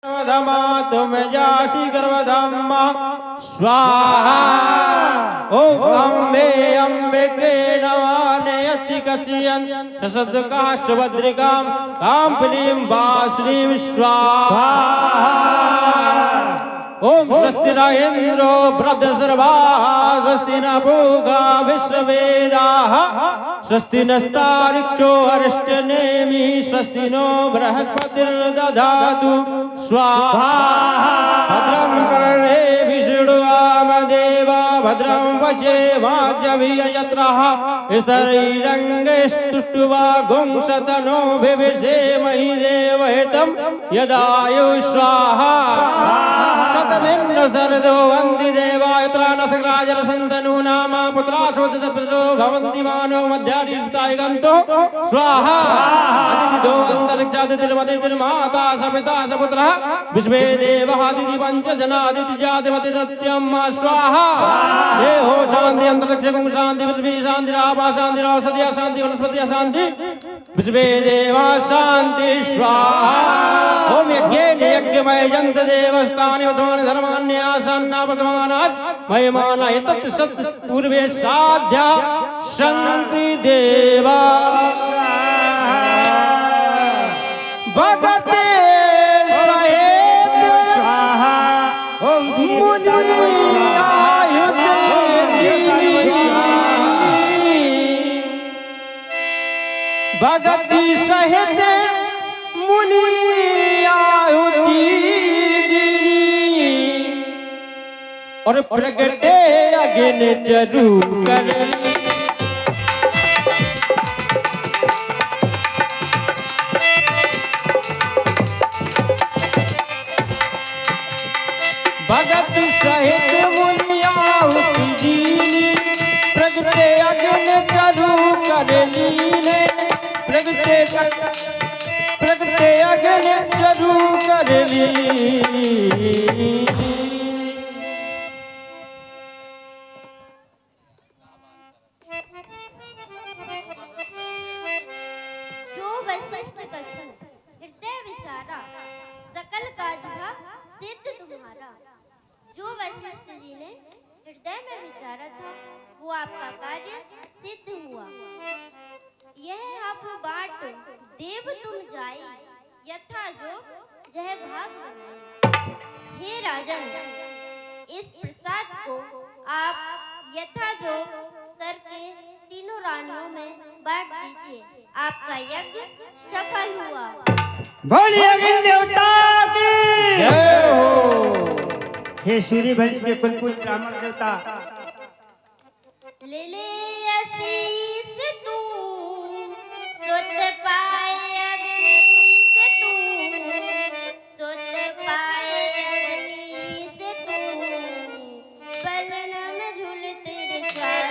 गर्वधमा तुम जासी गर्वधमा स्वाहा। ओम अम्बे अम्बिके नमाने अति कश्यन ससदकाश्वद्रिकाम काम प्रीम वाश्रीम स्वाहा। ओम स्वस्ति न इंद्रो बृहस्पतिर्वा स्वस्ति न भूगा विश्ववेदाः स्वस्ति नस्तारिक्षो अरिष्टनेमि स्वस्ति नो बृहस्पतिर्दधातु स्वाहा। भद्रं कर्णेभिः शृणुयामदेवा भद्रं वचेमाक्षभिर्यजत्राः स्थिरैरङ्गैस्तुष्ट्वा गुंसतनोभिषेमहि देवहितं यदायुः स्वाहा। शतमिन्द्र शरदो वन्ति देवा यत्र नसराजरसन्तनु नाम पुत्राश्वतपुत्रो भवन्ति मानो मध्यादिष्टाय गन्तो स्वाहा। अतिथिदो अन्तरिक्षादितिर्मदितिर्माता सपिता सपुत्रः विश्वे देवः अतिथि पञ्चजनादितिजातिमतिनित्यं स्वाहा। देहो शान्ति अन्तरिक्षं शान्ति पृथ्वी शान्तिरापः शान्तिरौषधि शान्ति वनस्पति शान्ति विश्वे देवा शान्ति स्वाहा। ओम यज्ञेन यज्ञमय जन्त देवस्थानि वर्तमानि धर्मान्यासन्ना वर्तमानात् मयमाना एतत् सत् पूर्वे साध्या शान्ति देवा भगते सहेत स्वाहा। ओम भगति सहित मुनि आहुति और प्रगटे अग्न चरु कर भगत सहित मुनि आहुति दीनी प्रगटे अग्न चरु कर लीने प्रगटे अग्न चरु कर ली। जो वशिष्ठ कछु हृदय विचारा सकल काज सिद्ध तुम्हारा। जो वशिष्ठ जी ने हृदय में विचारा था वो आपका कार्य सिद्ध हुआ। यह अब बाट देव तुम जाई यथा जो जह भाग बनाई। हे राजन इस प्रसाद को आप यथा जो करके तीनों रानियों में बांट दीजिए। आपका यज्ञ सफल हुआ। बोलिए अग्नि देवता की जय हो। हे सूर्य वंश के कुलपुत्र ब्राह्मण देवता ले ले आशीष तू सुत पाए अग्नि से तू सुत पाए अग्नि से तू बलन में झूलते रे चार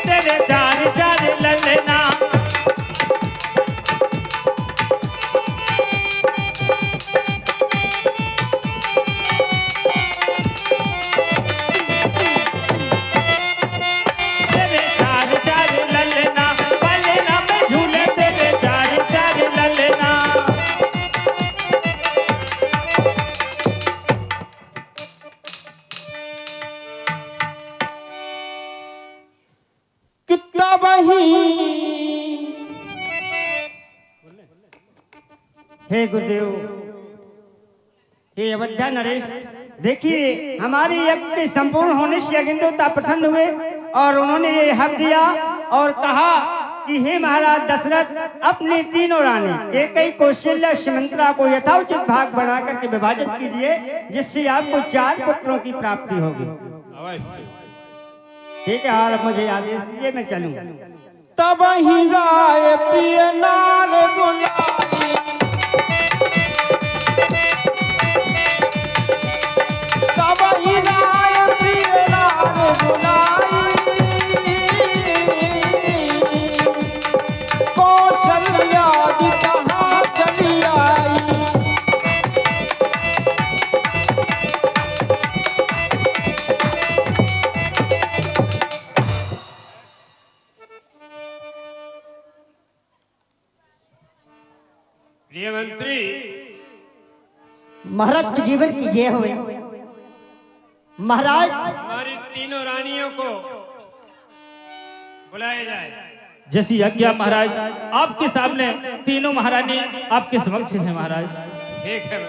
तेरे चार चार ललना तेरे चार चार ललना बलना में झूले तेरे चार चार ललना। कितना वही हे गुरुदेव, हे अवध्या नरेश, देखिए हमारी यज्ञ के संपूर्ण होने से यज्ञ देवता प्रसन्न हुए और उन्होंने ये हक दिया और कहा कि हे महाराज दशरथ अपनी तीनों रानी एक ही कौशल्या सुमित्रा को यथाउचित भाग बना करके विभाजित कीजिए जिससे आपको 4 पुत्रों की प्राप्ति होगी। ठीक है, और मुझे आदेश दीजिए मैं चलूं। तब ही राय प्रिय नार बुलाई तब ही राय प्रिय नार बुलाई कौशल्या जी कहाँ चली आई। प्रिय मंत्री, महाराज के जीवन की जय हुए। महाराज हमारी तीनों रानियों को बुलाया जाए। जैसी आज्ञा महाराज, आपके सामने तीनों महारानी आपके समक्ष हैं महाराज। ठीक है।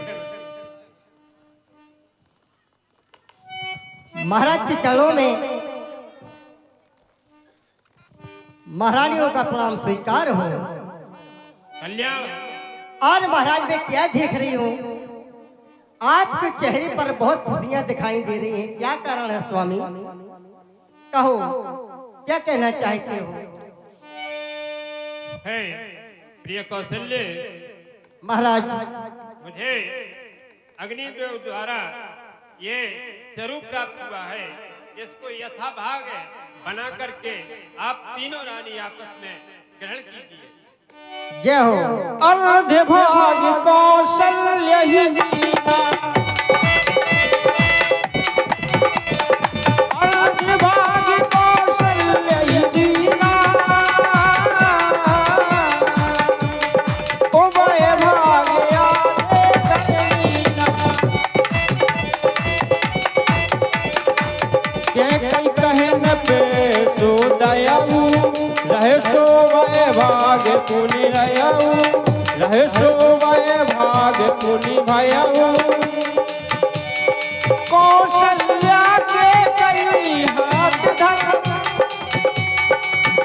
महाराज के चरणों में महारानियों का प्रणाम स्वीकार हो। कल्याण। और महाराज मैं क्या देख रही हूँ, आपके चेहरे पर बहुत खुशियां दिखाई दे रही हैं, क्या कारण है स्वामी? कहो, क्या कहना चाहते हो? है प्रिय कौशल्य, महाराज मुझे अग्निदेव द्वारा ये स्वरूप प्राप्त हुआ है, इसको यथाभाग बना करके आप तीनों रानी आपस में ग्रहण कीजिए। जय हो। अर्ध भाग कौशल्य ही दीना, अर्ध भाग कौशल्य ही दीना, उभय भाग आगे कहीना। के कई कहे न पे तो दयालु, रहे सो वह भाग पुनि रहु, रहे सो वह भाग पुनि भयउ। कौशल्या के कई हाथ धर,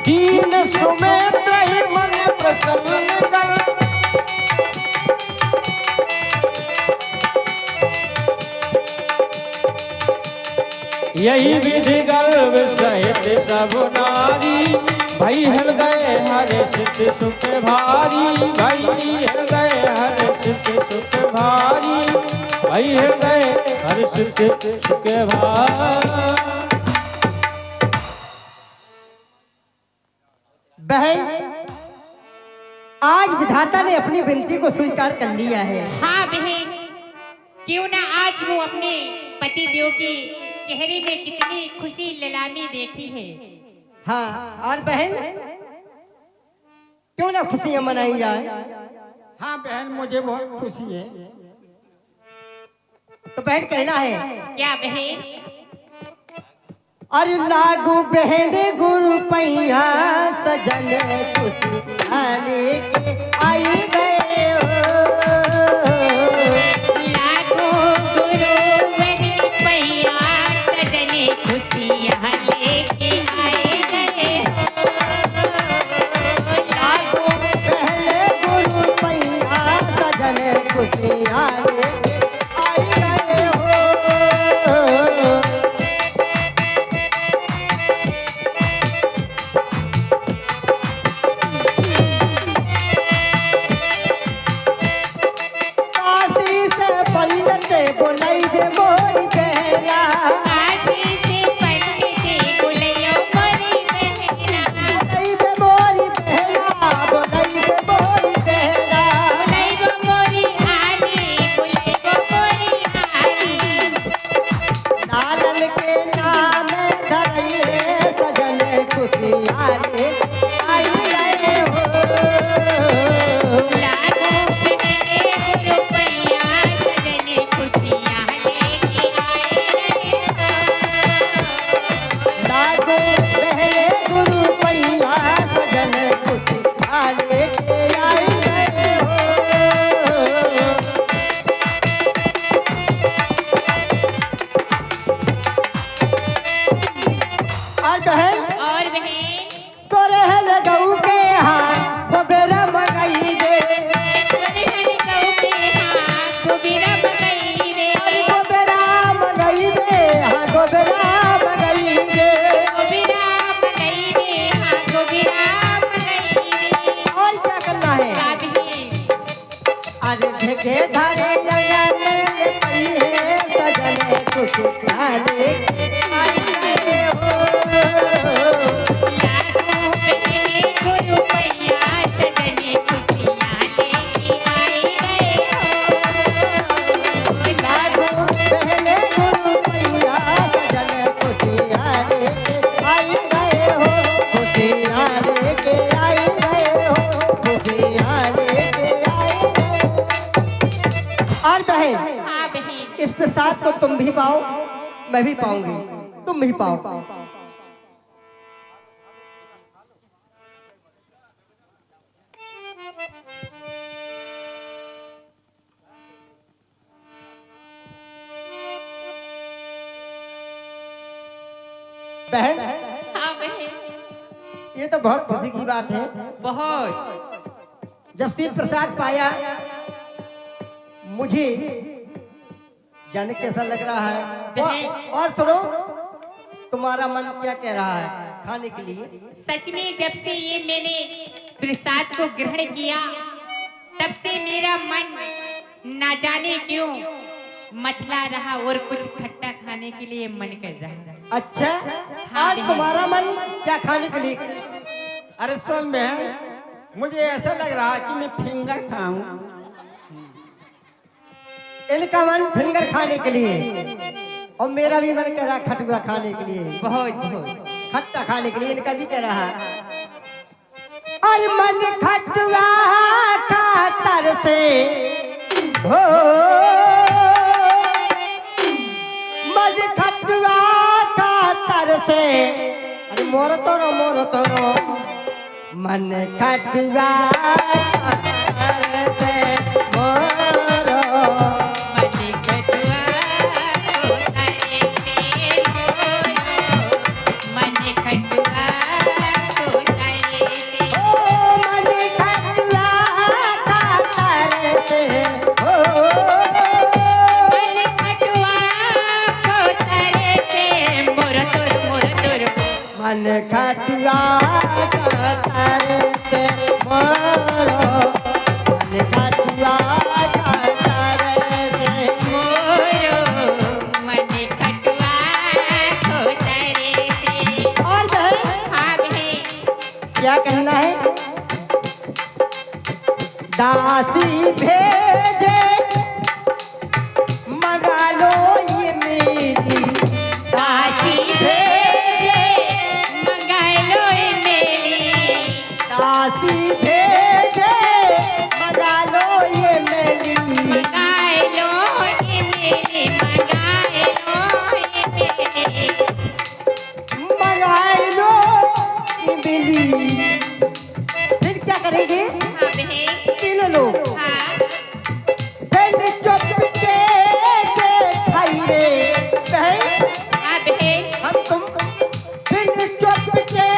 दीन सुमेध ही मन प्रसन्न कर। यही विधि गर्भ सहित सब नारी, भई हृदय हर्षित सुख भारी, भई हृदय हर्षित सुख भारी, भई हृदय हर्षित सुख भारी। बहन, आज विधाता ने अपनी विनती को स्वीकार कर लिया है। हाँ बहन, क्यों ना आज वो अपने पति देव के चेहरे में कितनी खुशी ललामी देखी है। हाँ, और बहन क्यों ना खुशियां मनाई जाए? हाँ बहन, मुझे बहुत खुशी है। तो बहन कहना है क्या बहन? अरे लागू बहन गुरु पैया सजन खुशी के आई गए हो। लागो गुरु बहन पैया सजने खुशियाँ लेके आए गए हो। लागू बहन गुरु पैया सजन खुशियाँ लेके आई गए हो। लागो प्रसाद को तुम भी पाओ, मैं भी पाऊंगी, तुम भी पाओ। बहन, हाँ बहन, ये तो बहुत खुशी की बात है। बहुत। जब से प्रसाद पाया मुझे जाने कैसा लग रहा है। और सुनो, तुम्हारा मन क्या कह रहा है खाने के लिए? सच में जब से ये मैंने प्रसाद को ग्रहण किया तब से मेरा मन ना जाने क्यों मथला रहा और कुछ खट्टा खाने के लिए मन कर रहा है। अच्छा, आज तुम्हारा मन क्या खाने के लिए? अरे सुन बहन, मुझे ऐसा लग रहा है कि मैं फिंगर खाऊं। इनका मन फिंगर खाने के लिए और मेरा भी मन कह रहा खटुआ खाने के लिए, बहुत बहुत खट्टा खाने के लिए इनका भी कह रहा है। और मन खटुआ खातर से हो, मन खटुआ खातर से, अरे मोर तोरो मन खटुआ खातर से मोरो मन खटुआ करते मोरो, मन खटुआ करते मोरो, मन खटुआ खोतरे से। और हाँ बहन, क्या कहना है? दासी भेजे मंगा लो ये मेरी, दासी भेजे मंगा लो ये मेरी, दासी भेजे मंगा लो ये मेरी, मंगा लो ये मेरी, मंगा लो ये मेरी, मंगा लो ये मेरी। फिर क्या करेंगे? हाँ बहन, तीनों लोग हाँ फिर चुपके से खाइए बहन, हाँ बहन, हम तुम फिर चुपके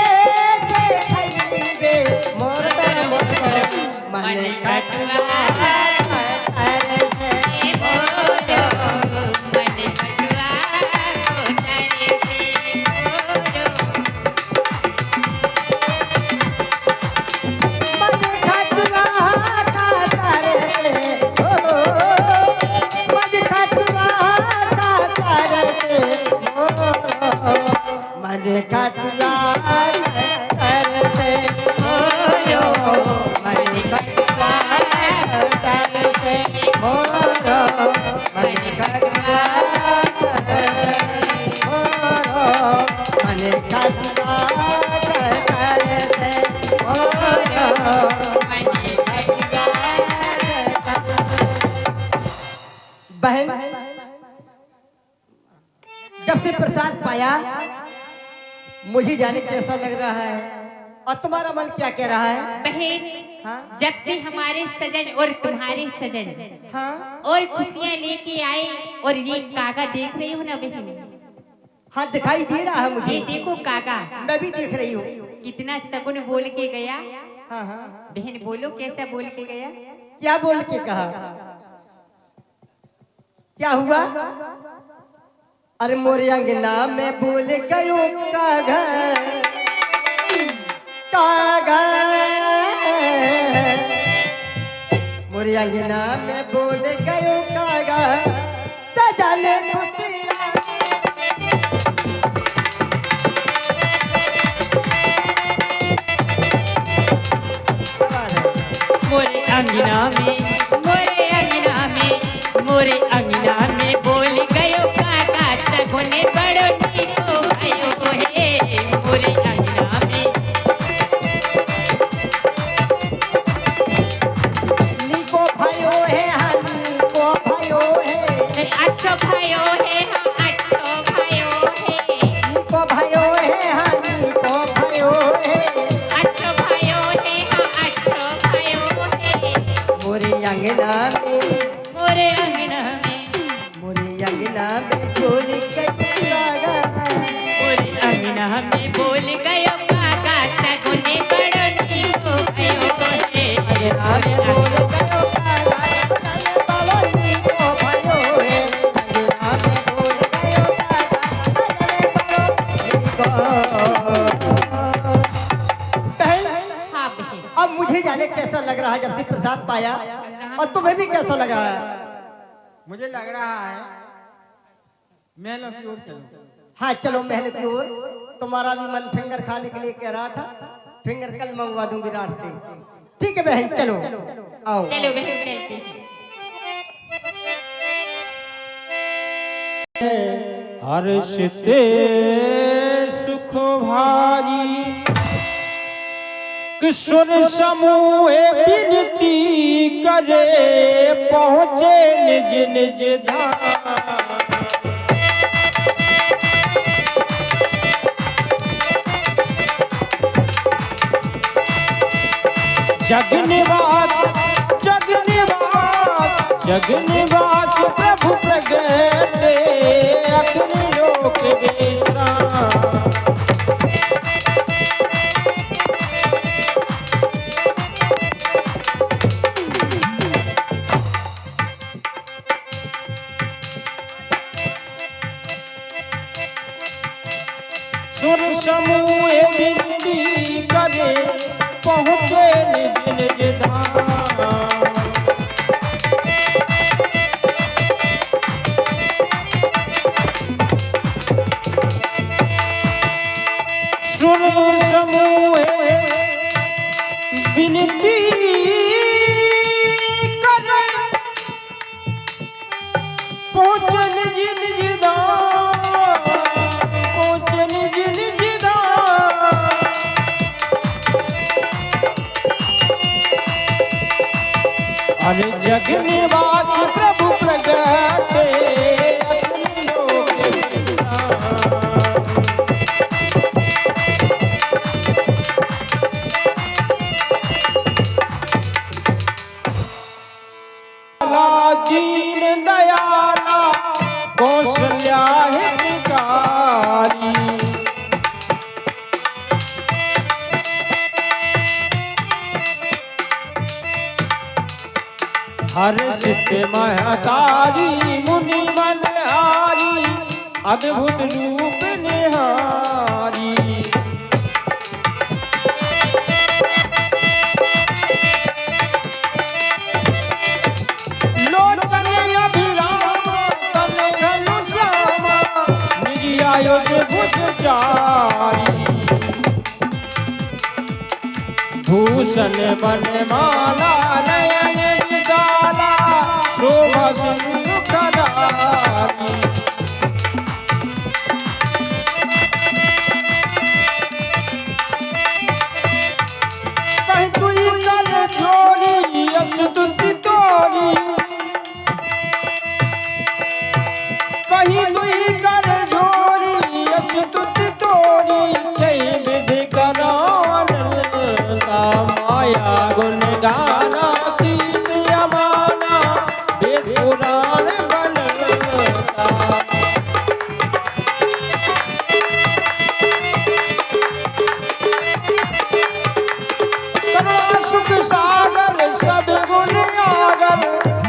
से खाइए मोर मन खटुआ करते मोरो, मन खटुआ खोतरे से मोरो। मन खटुआ करते हो, मन खटुआ करते मोरो, मन खटुआ करते मोरो, मन खटुआ करते मोरो, मन खटुआ करते मोरो, मन खटुआ करते मोरो, बहन, जब से प्रसाद पाया मुझे जाने कैसा लग रहा है और तुम्हारा मन क्या कह रहा है? बहन, हाँ? जब से हमारे सजन और तुम्हारे सजन हाँ और खुशियाँ लेके आए और ये कागा देख रही हो ना बहन, हाँ दिखाई दे रहा है ये मुझे, देखो कागा मैं भी देख रही हूँ। कितना सगुन बोल के गया। हाँ हाँ, बहन बोलो कैसा बोल के गया? क्या बोल के कहा? क्या हुआ? अरे मोरे अंगना में बोल गयो कागा, कागा, मोरे अंगना में बोल गयो कागा, सजन कुतिया। मोरे अंगना में, मोरे अंगना में, मोरे अंगना में बोल गयो काका सगुने बड़ो नीको भयो हे। मोरे अंगना में निको भयो है, हाँ निको भयो है, अच्छो भयो बोल गयो काका सगुने बड़ो नीको भयो हे अंगना में बोल गयो काका सगुने बड़ो नीको भयो हे अंगना में बोल गयो काका सगुने बड़ो नीको। बहन, हाँ बहन अब मुझे जाने कैसा लग रहा है जब से प्रसाद पाया, और तुम्हें भी कैसा लगा है? मुझे लग रहा है महलों की ओर चलो। हाँ चलो महल की ओर। तुम्हारा भी मन फिंगर खाने के लिए कह रहा था, फिंगर कल मंगवा दूंगी रास्ते। ठीक है बहन चलो, आओ। चलो बहन चलते हैं। हर्षते सुख भारी किशोर समूह विनती करे पहुँचे निज निज धाम। जग निवास प्रभु प्रगटे अग्नि लोक विश्राम। सुर समूह विनती करे पहुँचे निज निज धाम। सुर समूह विनती करे पहुँचे निज निज धाम, पहुँचे निज निज धाम। अरे जग निवास प्रभु प्रगटे अग्नि लोक विश्राम। दीन दयाला कौशल्या हितकारी हर्षित महतारी मुनि मनहारी अद्भुत रूप निहारी। लोचन अभिराम तन घनु श्यामा निर्यायोग भुज चारी। भूषण बनमाला नयन विशाला शोभा सिंधु खरारी। कहीं तुई कर जोड़ी यश तुति तोरी, कहीं तुई कर जोड़ी यश तुति तोरी। कई विधि करो माया गुण गाना कीर्ति अमाना वेद पुराण बनता। करुणा सुख सागर सब गुण आगर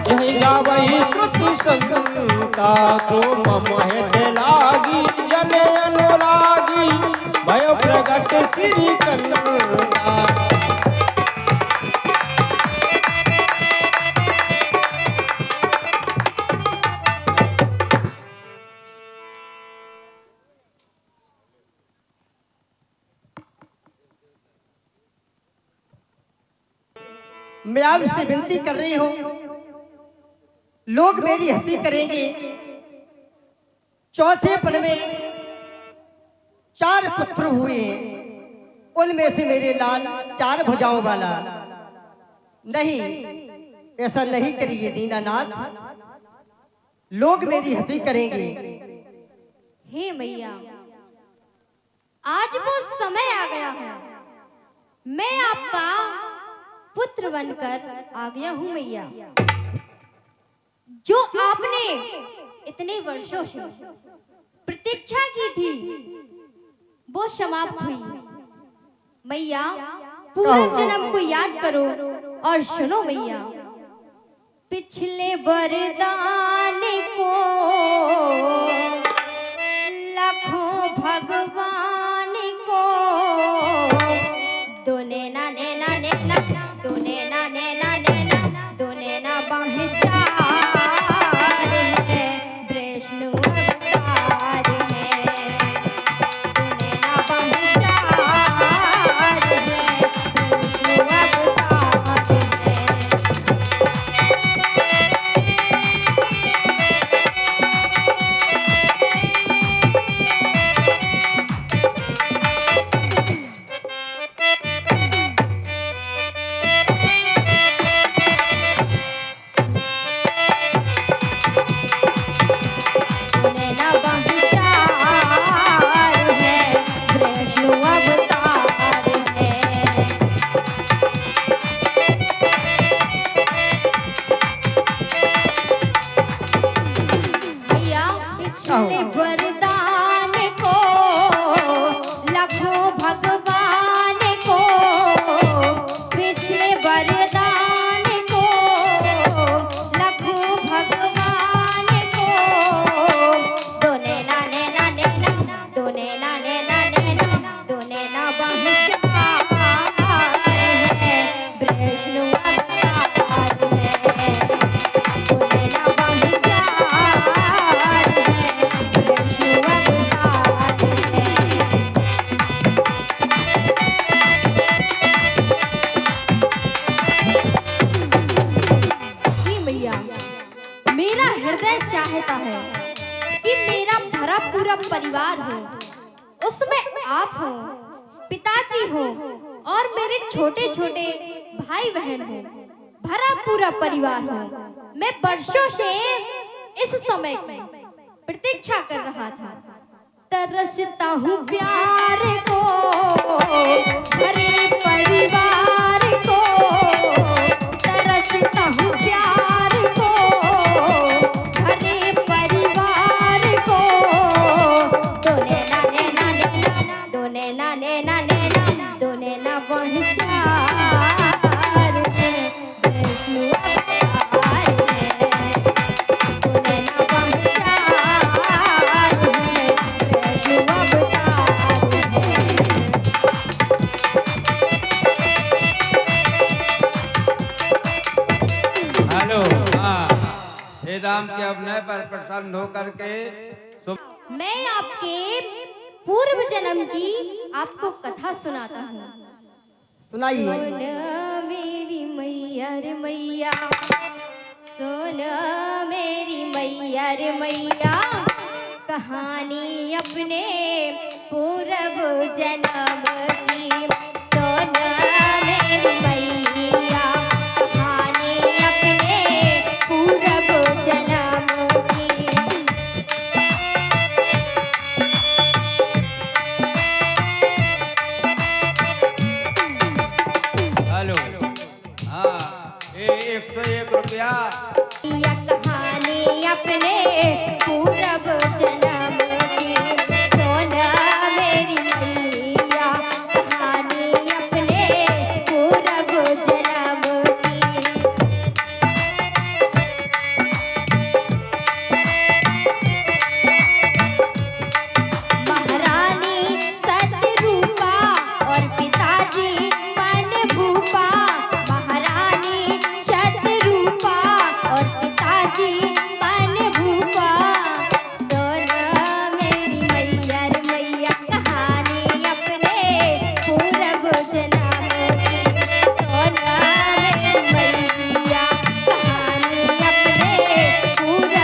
जहि गावहि श्रुति संता। तो मम हृदय लागी जन अनुरागी भय प्रगट श्री कन्ता। मैं आपसे विनती कर रही हूँ, लोग मेरी हंसी करेंगे। चौथे पन में 4 पुत्र हुए, उनमें से मेरे लाल 4 भुजाओं वाला। नहीं, ऐसा नहीं करिए दीनानाथ, लोग मेरी हंसी करेंगे। हे मैया, आज वो समय आ गया है, मैं आपका पुत्र बनकर आ गया हूँ मैया। जो आपने इतने वर्षों से प्रतीक्षा की थी वो समाप्त हुई। मैया पूरे जन्म को याद करो और सुनो मैया। पिछले वरदान को लाखों भगवान को दोने ना ने ना ने ना दोने ना ने ना ने ना दोने ना बाहचार है वैष्णु अवतार है दोने ना बाहचार है वैष्णु अवतार है। वरदान को लाखों भगवान को पिछले वरदान को लाखों भगवान को दोने ना ने ना ने ना दोने ना ने ना ने ना दोने ना बाहचार है वैष्णु अवतार है दोने ना बाहचार मेरा हृदय चाहता है कि मेरा भरा पूरा परिवार हो, उसमें आप हो, पिताजी हो और मेरे छोटे छोटे भाई बहन हो, भरा पूरा परिवार हो। मैं वर्षों से इस समय की प्रतीक्षा कर रहा था। तरसता हूँ प्यार को भरे परिवार को तरसता हूँ प्यार को भरे परिवार को दोने ना ने ना ने ना दोने ना ने ना ने ना दोने ना बाहचार है वैष्णु अवतार है दोने ना बाहचार है वैष्णु अवतार है। हेलो। हाँ, हे राम के अभिनय पर प्रसन्न होकर के मैं आपके पूर्व जन्म की आपको कथा सुनाता हूँ। सुनाइए। सोना मेरी मैया रे मैया सोना मेरी मैया रे मैया कहानी अपने पूर्व जन्म की सोना मेरी मैया कहानी अपने पूर्व जन्म की। हेलो। हाँ, ये 101 रुपया। यह कहानी अपने पूर्व जन्म की सोना मेरी मैया कहानी अपने पूर्व जन्म की। महारानी सतरूपा और पिताजी मन भूपा महारानी सतरूपा और पिताजी मन भूपा सोना मेरी मैया रे मैया कहानी अपने पूर्व जन्म की सोना मेरी मैया कहानी अपने पूर्व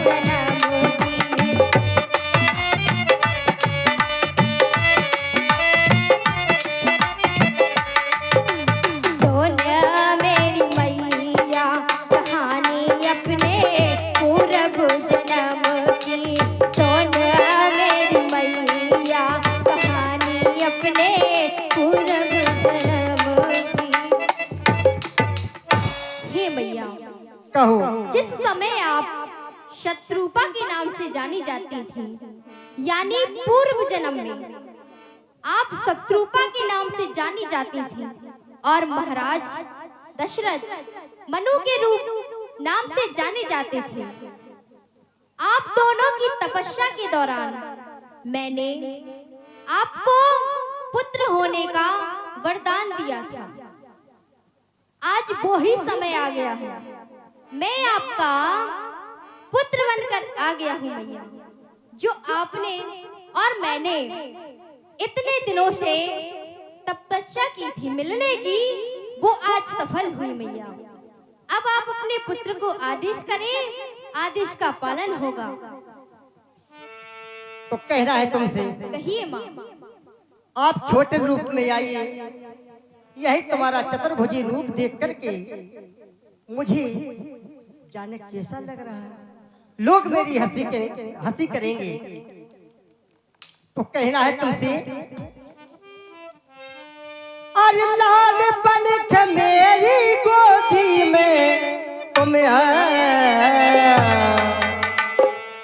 जन्म की। सोना मेरी मैया कहानी अपने पूर्व जन्म की सोना मेरी मैया कहानी अपने पूर्व जन्म की। हे मैया कहो। जिस समय आप शत्रुपा के नाम से जानी जाती थी यानी पूर्व जन्म में आप शत्रुपा के नाम से जानी जाती थी और महाराज दशरथ मनु के रूप नाम से जाने जाते थे। आप दोनों की तपस्या के दौरान मैंने आपको पुत्र होने का वरदान दिया था। आज वो ही समय आ गया है, मैं आपका पुत्र बनकर आ गया हूँ मैया। जो आपने और मैंने इतने दिनों से तपस्या की थी मिलने की, वो आज सफल हुई मैया। अब आप अपने पुत्र को आदेश करें, आदेश का पालन होगा। तो कहना है तुमसे, कहिए माँ। आप छोटे रूप में आइए, यही तुम्हारा चतुर्भुजी रूप देख करके मुझे जाने कैसा लग रहा है। लोग मेरी हंसी करेंगे। तो कहना है तुमसे, अरे लाल बन के मेरी गोदी में तुम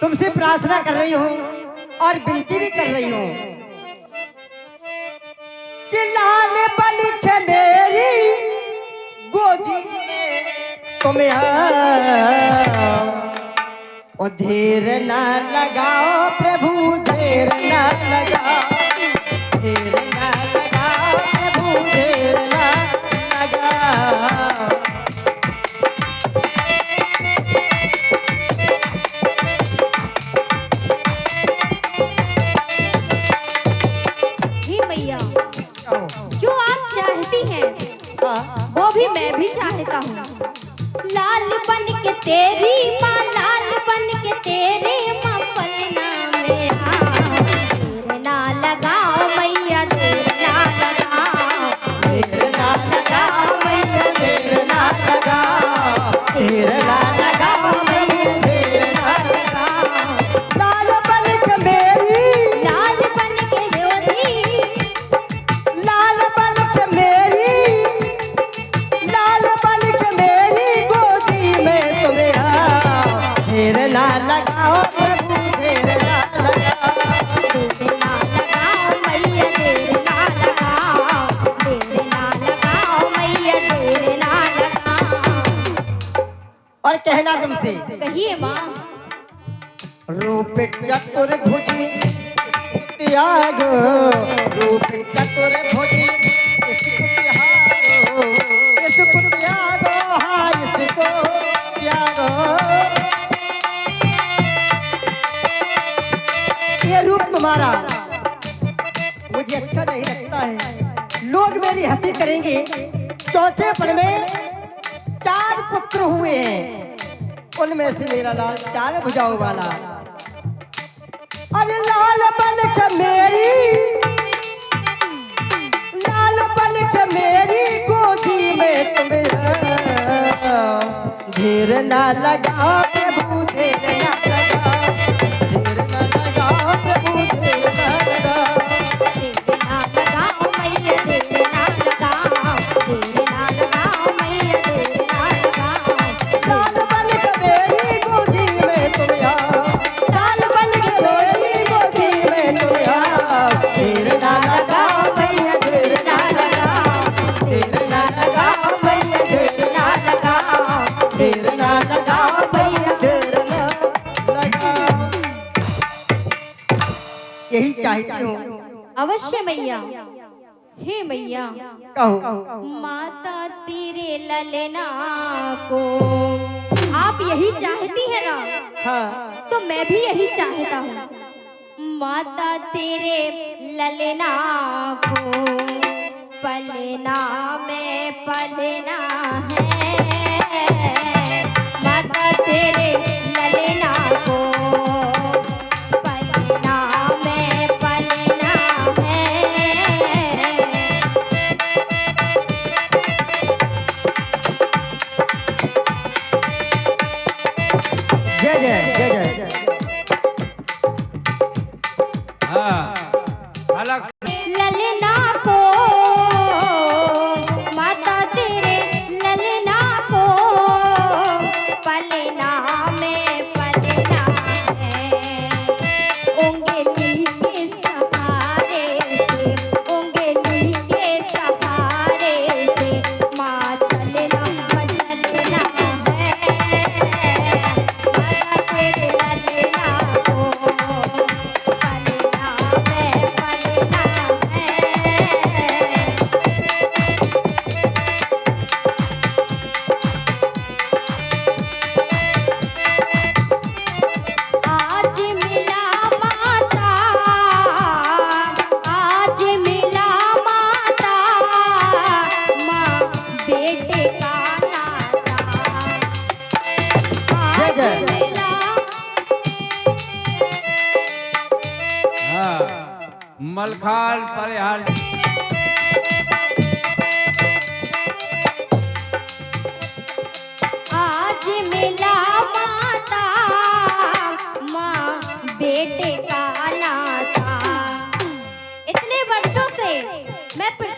तुमसे प्रार्थना कर रही हूँ और विनती भी कर रही हूँ कि लाल बन के मेरी गोदी में तुम ओ धीर ना लगाओ प्रभु, धीर ना लगाओ, धीर ना लगाओ प्रभु, धीर ना लगाओ। हे मैया, जो आप चाहती हैं वो भी मैं भी चाहता हूँ। लाल बन के तेरी माँ, लाल बन के तेरे माँ पलना में आओ। देर ना लगाओ मैया, देर ना लगाओ, धीर ना लगाओ मैया, धीर ना लगाओ, धीर ना लगाओ मैया, धीर ना लगाओ। लाल बन के मेरी, लाल बन के योधी, लाल बन के मेरी, लाल बन के मेरी गोदी में तुम्हें आओ। धीर ना लगाओ प्रभु, धीर ना लगाओ। देर ना लगाओ मैया, देर ना लगाओ, देर ना लगाओ मैया, देर ना लगाओ। और कहना तुमसे, कहिए माँ। रूप चतुर्भुजी त्याग, रूप चतुर्भुजी इसको त्यागो, इसको त्यागो, हाँ इसको त्यागो। ये रूप तुम्हारा मुझे अच्छा नहीं लगता है। लोग मेरी हंसी करेंगे। चौथे पल में 4 पुत्र हुए हैं, उनमें से मेरा लाल 4 भुजाओं वाला। अरे लाल बन के मेरी, लाल बन के मेरी गोदी में तुम्हें धीर ना लगाओ प्रभु, धीर ना लगाओ, धीर ना लगाओ प्रभु, धीर ना लगाओ। देर ना लगाओ मैया, देर ना लगाओ, देर ना लगाओ मैया, देर ना लगाओ। लाल बन के मेरी गोदी में तुम आओ, लाल बन के मेरी गोदी में तुम आओ। धीर ना लगाओ मैया, धीर ना लगाओ, धीर ना लगाओ मैया, धीर ना लगाओ, धीर ना लगाओ मैया, धीर ना लगाओ। यही चाहती हूँ। अवश्य मैया। हे मैया, कहो। माता तेरे ललना को आप यही चाहती है ना, हाँ, तो मैं भी यही चाहता हूँ। माता तेरे ललना को पलना में पलना है। माता तेरे ललना को पलना में पलना है। जय जय जय जय। हाँ अलग ललना को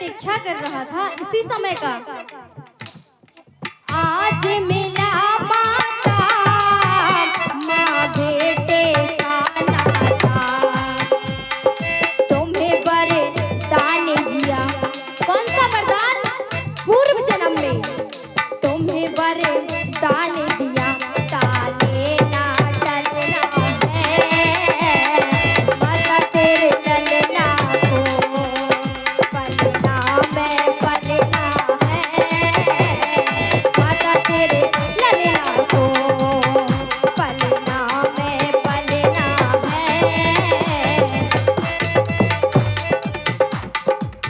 प्रतीक्षा कर रहा था इसी समय का। आज मिला माता माँ बेटे का नाता, तुम्हें वरदान दिया। कौन सा वरदान? पूर्व जन्म में तुम्हें वरदान दिया। ताले ना टलना है माता तेरे ललना को, पलना में पलना है माता तेरे ललना को, पलना में पलना है।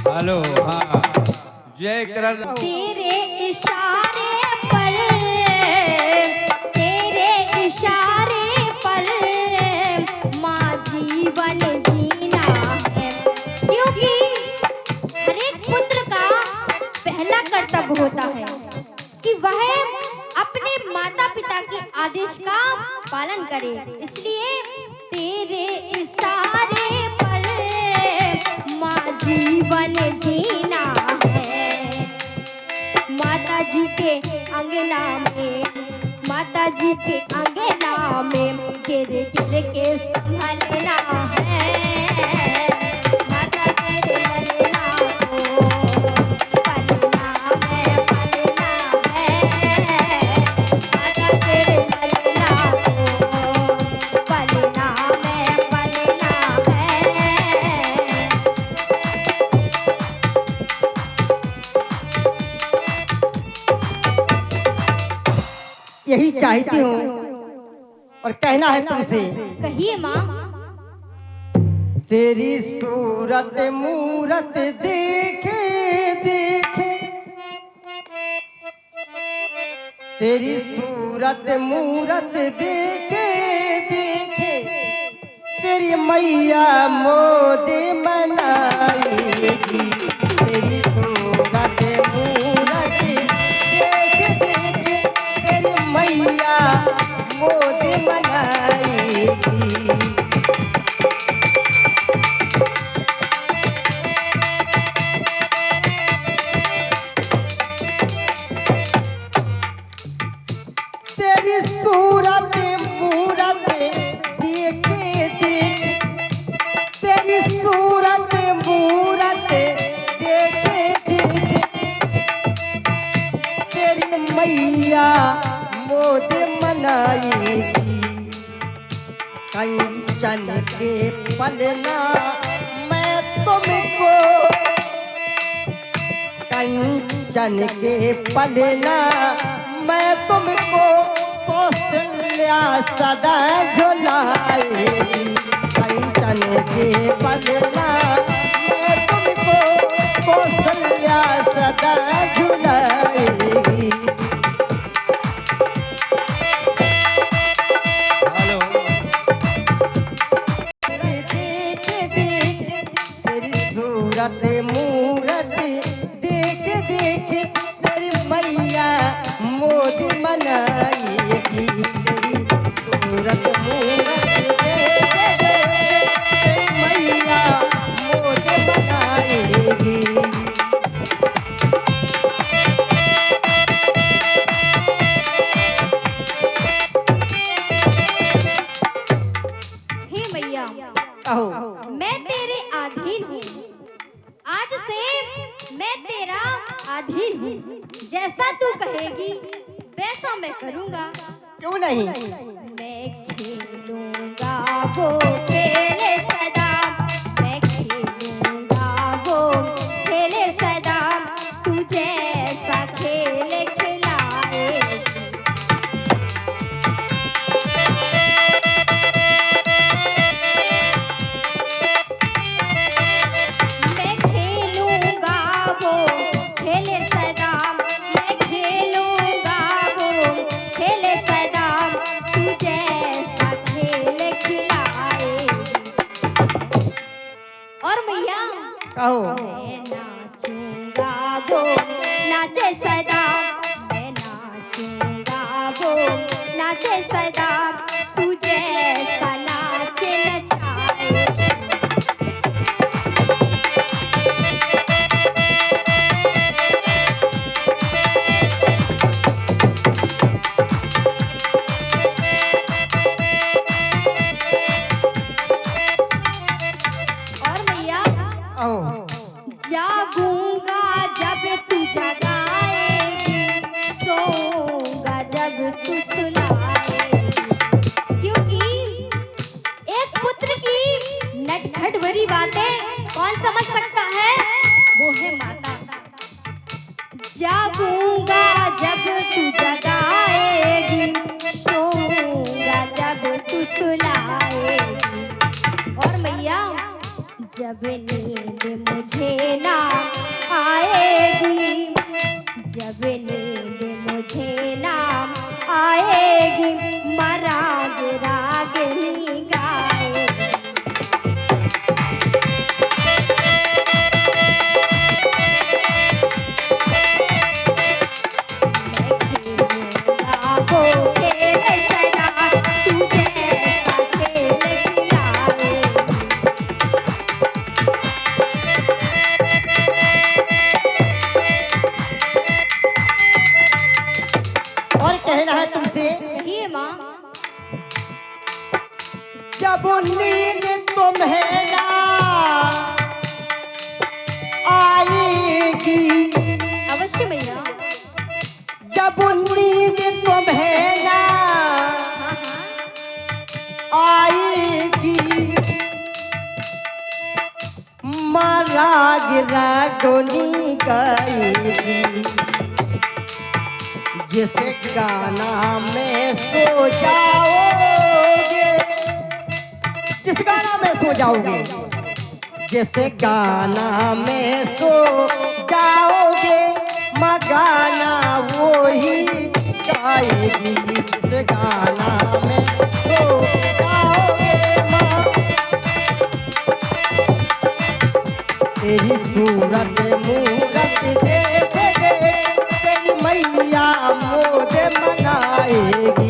हेलो, हाँ, जय करण। तेरे इशारे पर, तेरे इशारे पर माँ जीवन जीना है। क्योंकि हर एक पुत्र का पहला कर्तव्य होता है कि वह अपने माता पिता के आदेश का पालन करे। इसलिए तेरे इशारे पर माँ जीवन जीना है। माता जी के अंगना में, माता जी के अंगना में गिर गिर के संभलना है। माता तेरे ललना को, पलना में पलना है। माता तेरे ललना को, पलना में पलना है। यही चाहती हूँ और कहना है तुमसे। कहिए माँ। तेरी सूरत मूरत देखे देखे, तेरी सूरत मूरत देखे देखे, तेरी मैया मोद मनाएगी। तेरी सूरत मूरत देखे देखे, तेरी मैया मोद मनाएगी। तेरी सूरत मूरत देखे देखे, तेरी सूरत मूरत देखे देखे, तेरी मैया मोद मनाएगी। कंचन के पलना मैं तुमको, कंचन के पलना मैं तुमको कौशल्या सदा झुलाएगी। कंचन के पलना मैं तुमको कौशल्या सदा झुलाएगी। हेलो, देख देख तेरी सूरत मूरत देख देख, तेरी मैया मोद मनाएगी। तेरी सूरत मूरत देख देख, तेरी मैया मोद मनाएगी। हे मैया, कहो। मैं तेरे अधीन हूँ। आज से मैं तेरा अधीन हूँ। जैसा तू कहेगी वैसा मैं करूँगा। क्यों नहीं? मैं खेलूँगा वो खेले सदा, मैं खेलूँगा वो खेले सदा, तू जैसा खेल खिलाएगी। मैं खेलूँगा वो खेले सदा, मैं खेलूँगा वो खेले सदा, तू जैसा खेल खिलाएगी। और मैया, कहो। मैं नाचूँगा वो नाचे सदा, मैं नाचूँगा वो नाचे सदा, तू जैसा नाचे नचाएगी। जागूंगा जब तू जगाएगी, सोऊंगा जब तू सुलाएगी। क्योंकि एक पुत्र की नटखट भरी बातें कौन समझ सकता है? वो है माता। जागूंगा जब तू जगाएगी, सोऊंगा जब तू सुलाएगी। और मैया जब नींद मुझे ना आएगी, जब नींद मुझे ना आएगी, माँ राग रागनी गाएगी। और कहना है तुमसे, कहिए माँ। जब नींद तुम्हें ना आएगी, अवश्य मैया। जब नींद तुम्हें ना हाँ हाँ। आएगी, माँ राग रागनी गाएगी। जिसे गाना में सो जाओगे, जिस गाना में सो जाओगे, जिसे गाना में सो जाओगे, माँ गाना वो ही गाएगी। जिस गाना में सो जाओगे माँ, तेरी सूरत मूरत देख देख तेरी मैया मोद मनाएगी।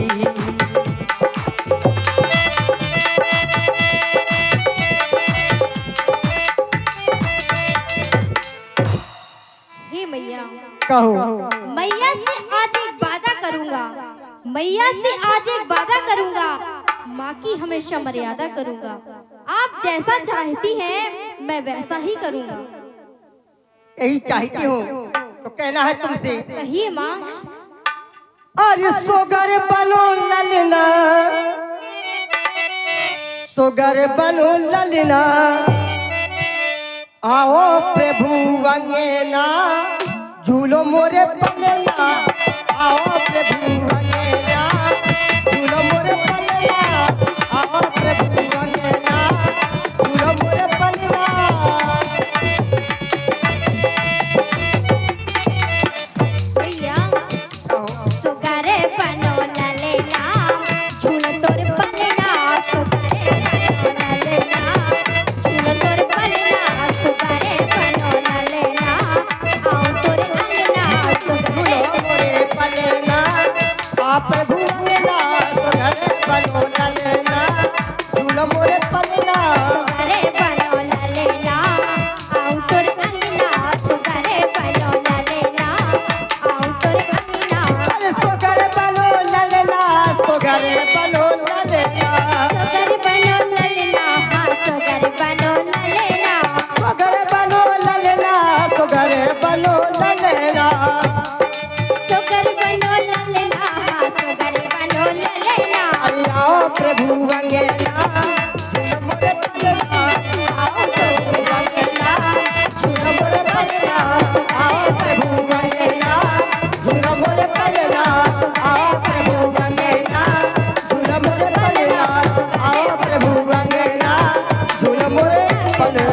हे मैया, कहो। मैया से आज एक वादा करूंगा, मैया से आज एक वादा करूंगा, माँ की हमेशा मर्यादा करूंगा। आप जैसा चाहती हैं मैं वैसा ही करूंगा। यही चाहती हूँ तो कहना है तुमसे, कहिए माँ। अरे सोगर बनो ललना, सोगर बनो ललना, आओ प्रभु अंगना, झूलो मोरे पलना, आओ प्रभु अंगना, झूलो मोरे पलना, आओ प्रभु अंगना, झूलो मोरे पलना। भैया सुगारे बनो ललेना, झूल तोर पलना, सुगारे बनो ललेना, झूल तोर पलना, सुगारे बनो ललेना, आओ तोर अंगना, झूलो मोरे पलना, आ प्रभु अंगना, सोगर बनो ललना, झूलो मोरे पलना। सुगारे बनो ललेना, आओ तोर अंगना, सुगारे बनो ललेना, आओ तोर अंगना। अरे सोगर बनो ललना, सोगर बनो ललना, सुगर बनो ललेना, हाँ सुगर बनो ललेना, सोगर बनो ललना, सोगर बनो ललना। सुगर बनो ललेना, हाँ सुगर बनो ललेना, अरे आओ प्रभु अंगना, झूलो मोरे पलना, आओ प्रभु अंगना, झूलो मोरे पलना, आओ प्रभु अंगना, झूलो मोरे पलना, आओ प्रभु अंगना, झूलो मोरे पलना, आओ प्रभु अंगना, झूलो मोरे पलना।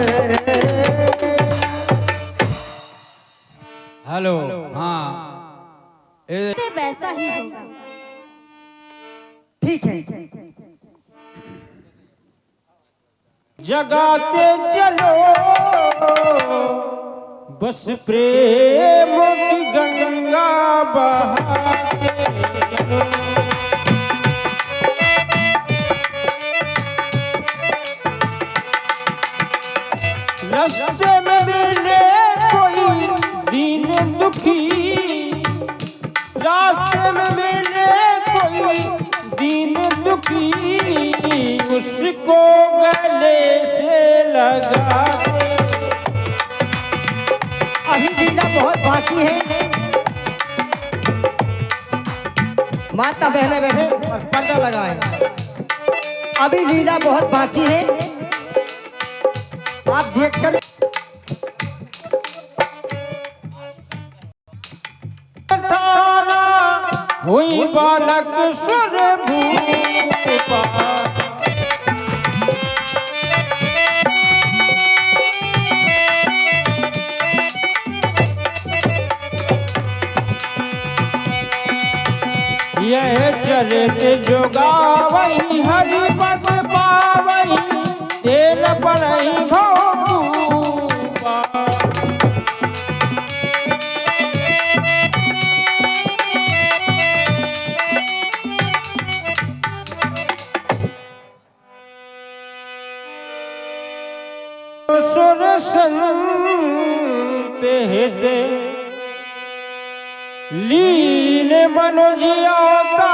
हेलो। हाँ से वैसा ही होगा। ठीक है। जगाते चलो बस प्रेम की गंगा बहाते चलो। रास्ते में मिले कोई दीन दुखी, रास्ते में मिले कोई दीन दुखी, उसको गले से लगाते। अभी लीला बहुत बाकी है। माता बहने बैठे और पर्दा लगाए। अभी लीला बहुत बाकी है, आप देखकर हुई बालक सुर भूपा यह चरित जोगावई हरि पद पावई तेल पड़ई भूपा सुर संत हृदय लीन मनुजियाता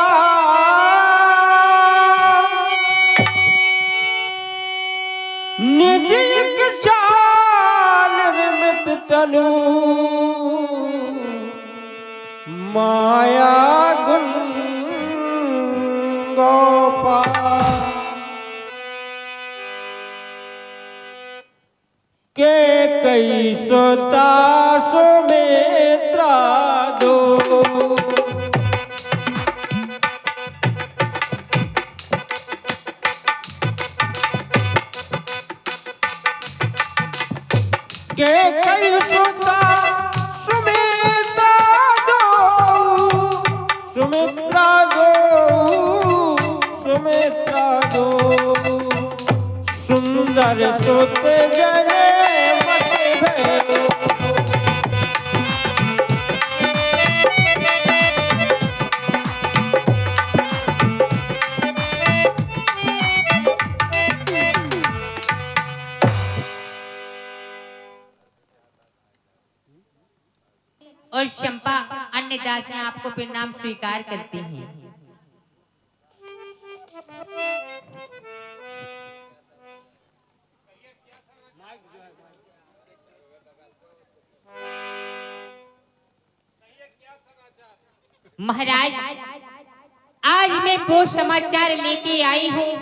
निज एक चाल निर्मित तनु माया गुण गोपाल के कई सोता सुमित्रा दो के कई सोता सुमित्रा दो सुंदर सोते जने और चंपा अन्य दासियां आपको प्रणाम स्वीकार करती हैं। महाराज, आज मैं वो समाचार लेके आई हूँ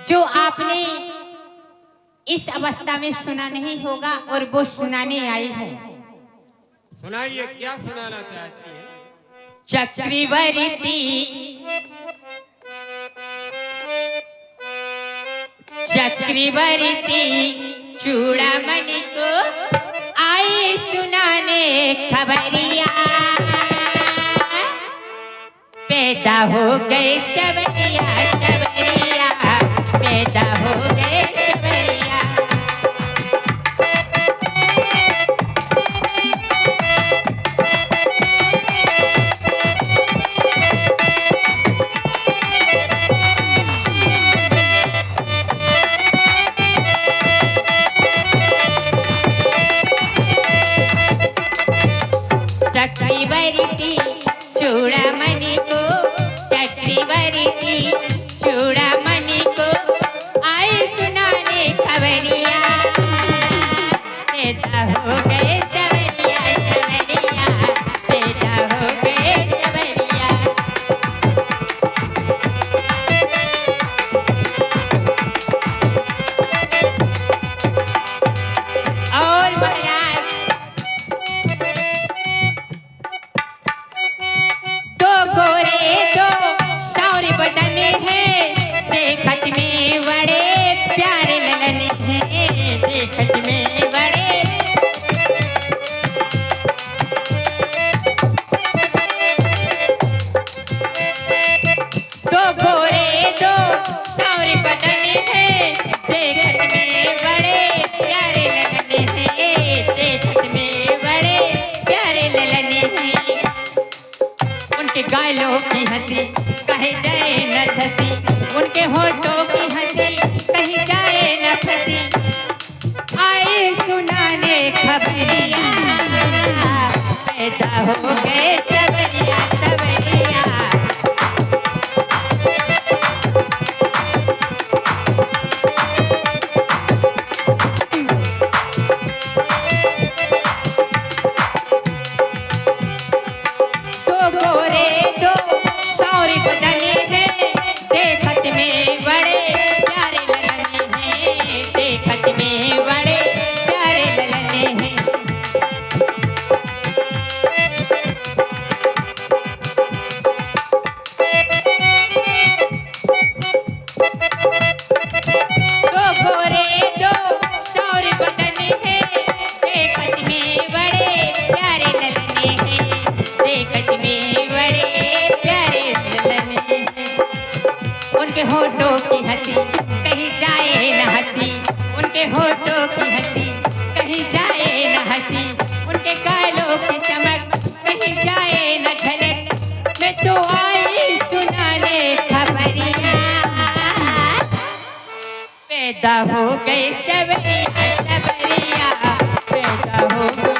जो आपने इस अवस्था में सुना नहीं होगा, और वो सुनाने आई हूँ। सुनाइए, क्या सुनाना चाहती है? चक्रवर्ती चूड़ामणि को आई सुनाने खबरिया, पैदा हो गए शबरिया शबरिया, पैदा हो गए शबरिया। चक्रवर्ती चूड़ामणि को, चक्रवर्ती चूड़ामणि को आए सुनाने खबरिया, पैदा हो गए शबरिया शबरिया, पैदा हो गए शबरिया। और महाराज, दो गोरे दो सौरी बदन है, देखत में बड़े प्यारे ललन है, देखत में बड़े। दो गोरे दो सौरी बदन है, देखत में बड़े प्यारे ललन है, देखत में बड़े प्यारे ललन है। उनके गालों की हंसी कहीं जाए न छसी, उनके होठों की हंसी कहीं जाए न फंसी, आए सुनाने खबरिया, पैदा हो गए सबरिया सबरिया। हंसी कहीं जाए न हंसी, उनके होठों की हंसी कहीं जाए न हंसी, उनके गालों की चमक कहीं जाए न झलक। मैं तो आई सुनाने खबरियाँ, पैदा हो गए शबरिया शबरिया, पैदा हो गए।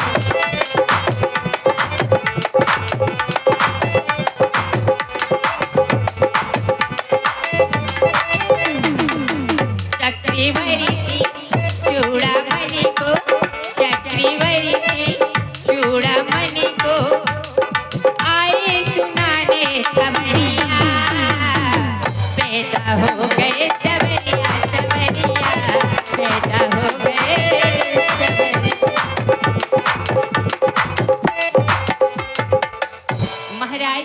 चक्रवर्ती चूड़ामणि को, चक्रवर्ती चूड़ामणि को आए सुनाने खबरिया, पैदा हो गए सबरिया सबरिया, पैदा हो गए सबरिया। महाराज,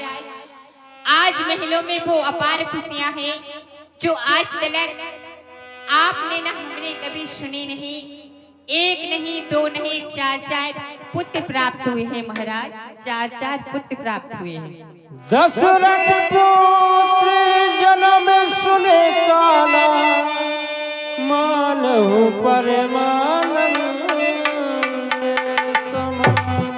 आज महलों में वो अपार खुशियां हैं जो आज तक आपने न हमने कभी सुनी नहीं। एक नहीं, दो नहीं, चार चार पुत्र प्राप्त हुए हैं महाराज, चार चार पुत्र प्राप्त हुए हैं। दशरथ पुत्र जन्म सुने काला, मानहु परमानंद समान।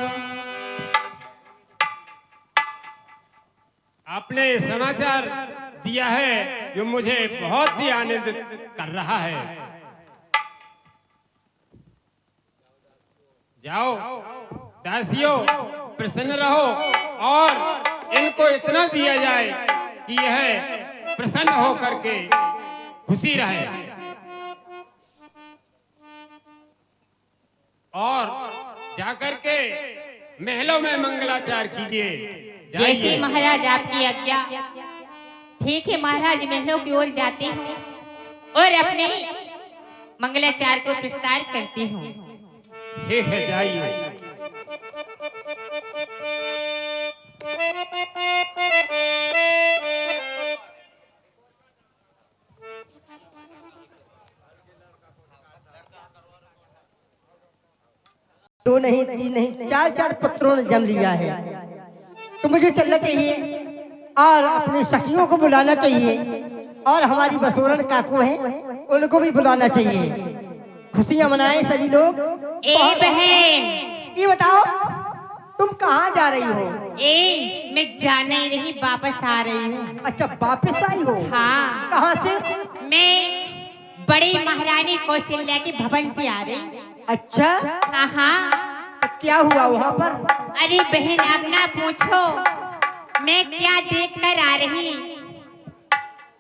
आपने समाचार दिया है जो मुझे बहुत ही आनंदित कर रहा है। जाओ दासियों, प्रसन्न रहो और इनको इतना दिया जाए कि यह प्रसन्न होकर के खुशी रहे। और जाकर के महलों में मंगलाचार कीजिए। जैसे महाराज आपकी आज्ञा। ठीक है महाराज, महलों की ओर जाती हूँ और अपने मंगलाचार को विस्तार करती हूँ। ठीक है, जाइए। दो नहीं, तीन नहीं, चार चार पुत्रों ने जन्म लिया है। तो मुझे चलना चाहिए और अपनी सखियों को बुलाना चाहिए और हमारी बसोरन काकू हैं उनको भी बुलाना चाहिए। खुशियां मनाएं सभी लोग। ए बहन, ये बताओ तुम कहाँ जा रही हो? मैं जा नहीं रही, वापस आ रही हूँ। अच्छा, वापस आई हो? हाँ। कहाँ से? मैं बड़ी महारानी कौशल्या के भवन से आ रही। अच्छा, हाँ हाँ। तो क्या हुआ वहाँ पर? अरे बहन, अब ना पूछो, मैं क्या देख कर आ रही।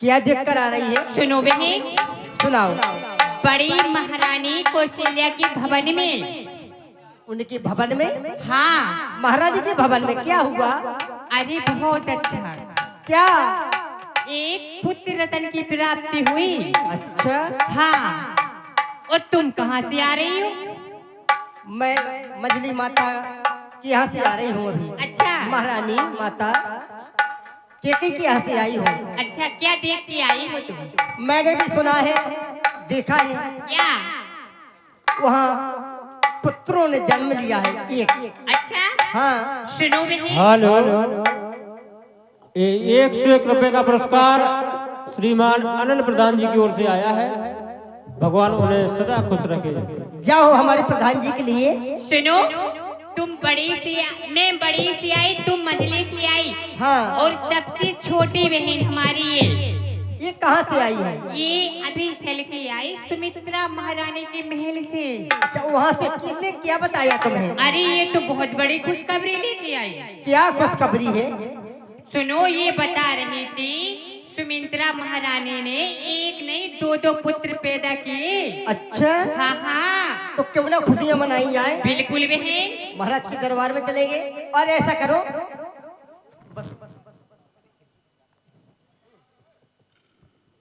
क्या देख कर आ रही है? सुनो बहन, सुनाओ। बड़ी महारानी कौशल्या के भवन में। उनके भवन में? हाँ। महारानी के भवन में क्या हुआ? अरे बहुत अच्छा। क्या? एक पुत्र रतन की प्राप्ति हुई। अच्छा। हाँ। और तुम कहाँ से आ रही हो? मैं मजली माता के यहाँ से आ रही हूँ अभी। अच्छा। महारानी माता केकई के यहाँ से आई हूँ। अच्छा, क्या देख के आई हो तुम? मैंने भी सुना है, देखा है। क्या? वहाँ पुत्रों ने जन्म लिया है एक। अच्छा। हाँ। सुनो बहन। हेलो, 101 रुपए का पुरस्कार श्रीमान अनंत प्रधान जी की ओर से आया है। भगवान उन्हें सदा खुश रखे। जाओ हमारे प्रधान जी के लिए। सुनो, तुम बड़ी सी, मैं बड़ी सी आई, तुम मझली सी आई। हाँ। और सबसे छोटी बहन हमारी ये कहाँ से आई है? ये अभी चल के आई सुमित्रा महारानी के महल से। अच्छा, वहाँ से किसने क्या बताया तुम्हें? अरे ये तो बहुत बड़ी खुशखबरी लेके आई। क्या खुशखबरी है? सुनो, ये बता रही थी सुमित्रा महारानी ने एक नहीं दो दो पुत्र पैदा किए। अच्छा। हाँ हाँ। तो क्यों ना खुशियाँ मनाई जाए? बिल्कुल बहन। महाराज के दरबार में चलेंगे और ऐसा करो,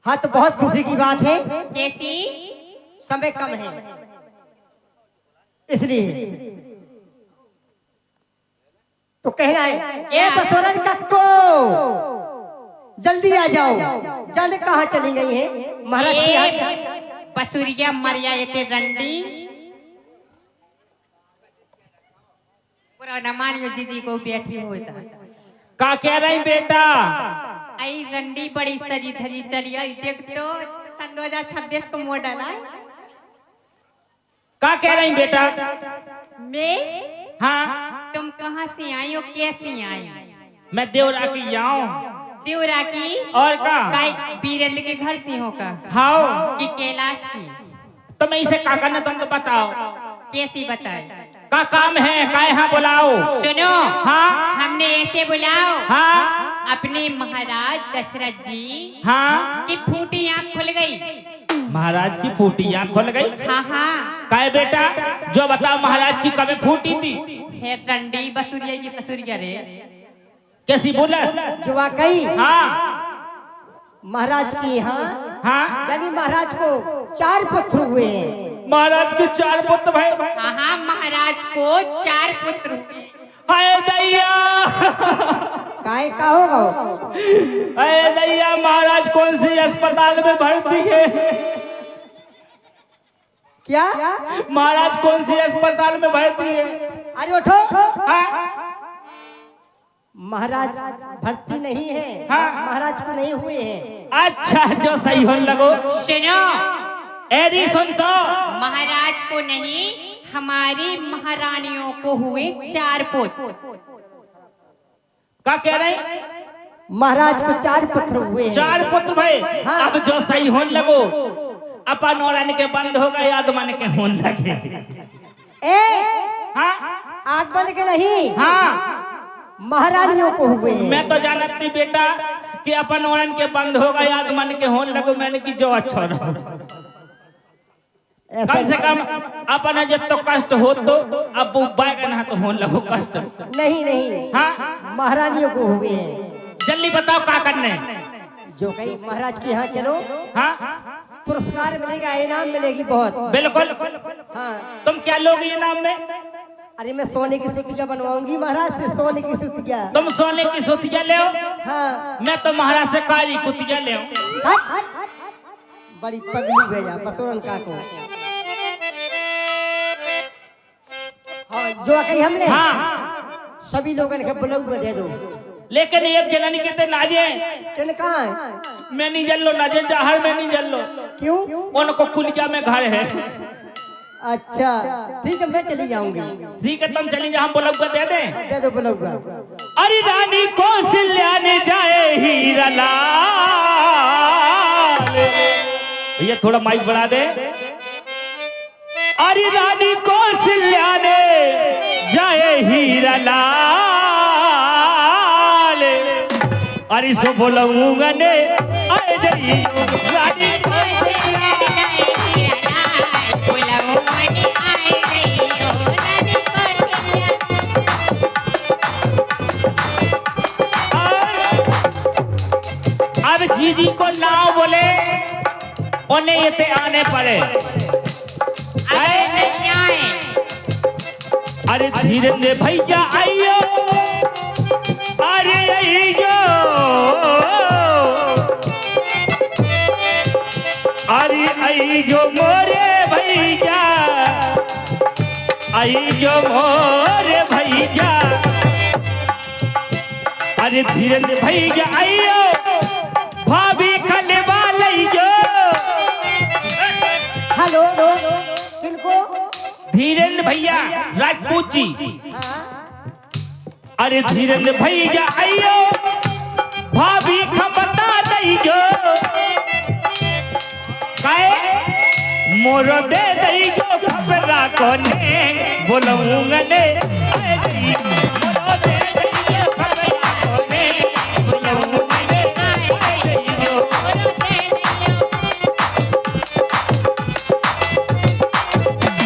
हाँ तो बहुत खुशी की बात है। कैसी? समय कम है इसलिए तो कहना है, ए बसोरन कक्को जल्दी आ जाओ। जाने कहाँ चली गई है महाराज के यहाँ? बसुरिया मरिया ये रंडी पुराना मानियो जीजी को बैठी होता। का कह रही बेटा? आई रंडी बड़ी सजी धजी चली आई, देख तो 2026 को मॉडल है। का कह रही बेटा? मैं हाँ, तुम कहाँ से आई हो, कैसे आई? मैं देवरा की आऊं। देवरा की? और का? वीरेंद्र के घर से हो का? हाँ, कि कैलाश की? तो मैं इसे का करना तुम तो बताओ। कैसे बताए? का काम है, का यहाँ बुलाओ? सुनो, हाँ, हमने ऐसे बुलाओ। हाँ, अपने महाराज दशरथ जी हाँ, की फूटी आँख खुल गई। महाराज की फूटी आँख खुल गई? हाँ हाँ। काय बेटा, जो बताओ महाराज की कभी फूटी थी? है टंडी बसुरिया की बसुरिया रे। कैसी बोला? जो वाकई हाँ, महाराज की, हाँ हाँ, यानी महाराज को 4 पुत्र हुए हैं। महाराज के 4 पुत्र भाई। हाँ हाँ, महाराज को 4 पुत्र हुए। हाय दैया, काय का होगा? हाय दैया, महाराज कौन सी अस्पताल में भर्ती है? क्या? महाराज कौन सी अस्पताल में भर्ती है? अरे उठो, हाँ, महाराज भर्ती नहीं है। हाँ। महाराज को नहीं हुए हैं। अच्छा, जो सही हो लगो। सुनो, एरी सुन तो, महाराज को नहीं, हमारी महारानियों को हुए 4 पुत्र। का कह रहे? महाराज को 4 पुत्र हुए हैं। 4 पुत्र भाई। हाँ। अब जो सही होने लगो, अपन और के बंद हो गए, आदमन के होने लगे। ए, हाँ, आगमन के नहीं, हाँ, महारानियों को हुए हैं। मैं तो जानती बेटा कि अपन और के बंद हो गए, आदमन के होने लगो। मैंने की जो अच्छा रहो, कम से कम अपन जब तो कष्ट हो तो अब बैगन है तो होने लगो कष्ट। नहीं नहीं, हाँ, महारानियों को हुए हैं। जल्दी बताओ का करने? जो कहीं महाराज के यहाँ चलो, हाँ, पुरस्कार मिलेगा, इनाम मिलेगी बहुत। बिल्कुल। हाँ, तुम क्या लोगे ये नाम में? अरे मैं सोने की सुतिया बनवाऊंगी महाराज से, सोने की सुतिया। तुम सोने की सुतिया ले आओ, हाँ, मैं तो महाराज से काली कुतिया ले आऊं। हट, बड़ी पगली भेजा पसोरन का को। हाँ, जो कहीं हमने, हाँ, सभी लोगों ने ब्लाउज में दे दो। लेकिन एक जननी कहते नाजे, किन कहाँ है? मैं नहीं जल लो नाजे, जहर में नहीं जल लो। क्यों? उनको कुलिया में घर है। अच्छा ठीक है, मैं चली जाऊंगी। ठीक है, तुम चली जा, हम ब्लाउज को दे दें। दे दो ब्लाउज। अरे रानी कौशल्या ने जाए हीरा लाल। भैया थोड़ा माइक बढ़ा दे। अरे रानी कौशल्या ने जाए हीरा लाल। अरे सो बोलूंगा ने आए जई रानी जी को नाव बोले उन्हें ये ते आने पड़े। अरे धीरे भैया आइयो, अरे आइयो, अरे आइयो मोरे भैया, आइयो मोरे भैया। अरे धीरे भैया आइयो, भाभी खलवा लइयो। हेलो, किनको? धीरेन्द्र भैया राजपूत जी। हाँ? अरे धीरेन्द्र भैया आइयो, भाभी खबता दइयो। काहे मोरो दे दइयो, खबरा कोने बोलूंगा ने आए दइयो।